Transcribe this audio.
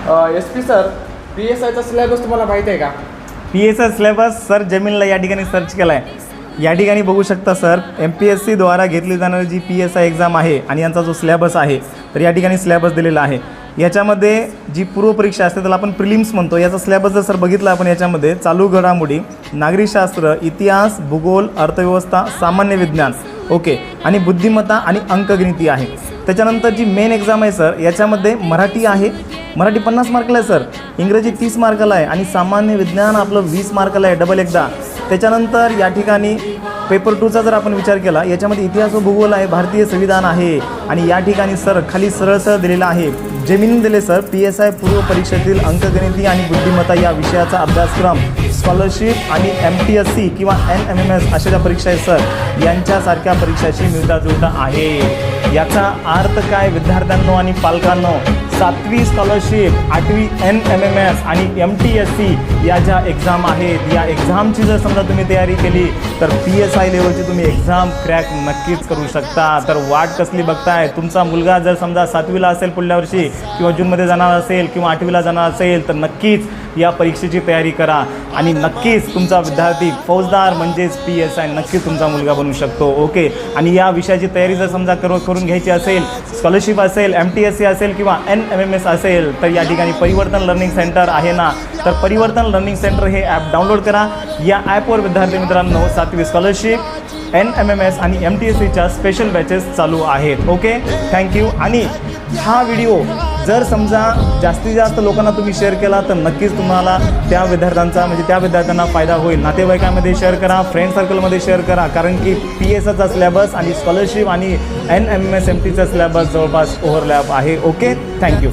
S P sir, PSIचा syllabus तुम्हाला माहीत आहे का? PSI सिलेबस सर जमीनला या ठिकाणी सर्च केला आहे. या ठिकाणी बघू शकता सर, MPSC द्वारा घेतली जाणारी जी PSI एक्झाम आहे आणि यांचा जो सिलेबस आहे, तर या ठिकाणी सिलेबस दिलेला आहे. याच्यामध्ये जी पूर्वपरीक्षा असते त्याला आपण प्रिलिम्स म्हणतो. याचा सिलेबस जर सर बघितला आपण, याच्यामध्ये चालू घडामोडी, नागरिकशास्त्र, इतिहास, भूगोल, अर्थव्यवस्था, सामान्य विज्ञान, ओके, आणि बुद्धिमत्ता आणि अंकगणिती आहे. त्याच्यानंतर जी मेन एक्झाम आहे सर, याच्यामध्ये मराठी आहे. मराठी 50 मार्काला आहे सर, इंग्रजी 30 मार्काला आहे आणि सामान्य विज्ञान आपलं 20 मार्काला आहे डबल एकदा. त्याच्यानंतर या ठिकाणी पेपर 2चा जर आपण विचार केला, याच्यामध्ये इतिहास व भूगोल आहे, भारतीय संविधान आहे आणि या ठिकाणी सर खाली सरळ सरळ दिलेलं आहे, जमीन दिले सर, PSI पूर्व परीक्षेतील अंकगणिती आणि बुद्धिमत्ता या विषयाचा अभ्यासक्रम, स्कॉलरशिप आणि MTSC किंवा NMMS अशा ज्या परीक्षा आहेत सर, यांच्यासारख्या परीक्षाशी मिळता आहे. याचा अर्थ काय विद्यार्थ्यांनो आणि पालकांनो, 7वी स्कॉलरशिप, 8वी NMMS आणि MTSC या ज्या एक्झाम आहेत, या एक्झामची जर समजा तुम्ही तयारी केली तर PSI लेवलची तुम्ही एक्झाम क्रॅक नक्कीच करू शकता. तर वाट कसली बघताय? तुमचा मुलगा जर समजा 7वीला असेल पुढल्या वर्षी किंवा जूनमध्ये जाणार असेल किंवा 8वीला जाणार असेल तर नक्कीच या परीक्षेची तयारी करा आणि नक्कीच तुमचा विद्यार्थी फौजदार म्हणजेच PSI नक्कीच तुमचा मुलगा बनू शकतो. ओके, आणि या विषयाची तयारी जर समजा करून घ्यायची असेल, स्कॉलरशिप असेल, MTSC असेल किंवा NMMS असेल, तर या ठिकाणी परिवर्तन लर्निंग सेंटर आहे ना, तर परिवर्तन लर्निंग सेंटर हे ॲप डाउनलोड करा. या ॲपवर विद्यार्थी मित्रांनो 7वी स्कॉलरशिप, NMMS आणि MTSCच्या स्पेशल बॅचेस चालू आहेत. Okay, thank you. आणि हा व्हिडिओ जर समजा जास्तीत जास्त लोकांना तुम्ही शेअर केला तर नक्कीच तुम्हाला त्या विद्यार्थ्यांना फायदा होईल. नातेवाईकांमध्ये शेअर करा, फ्रेंड सर्कलमध्ये शेअर करा, कारण की PSIचा सिलेबस आणि स्कॉलरशिप आणि NMMS MTचा सिलेबस जवळपास ओव्हरलॅप आहे. Okay, thank you.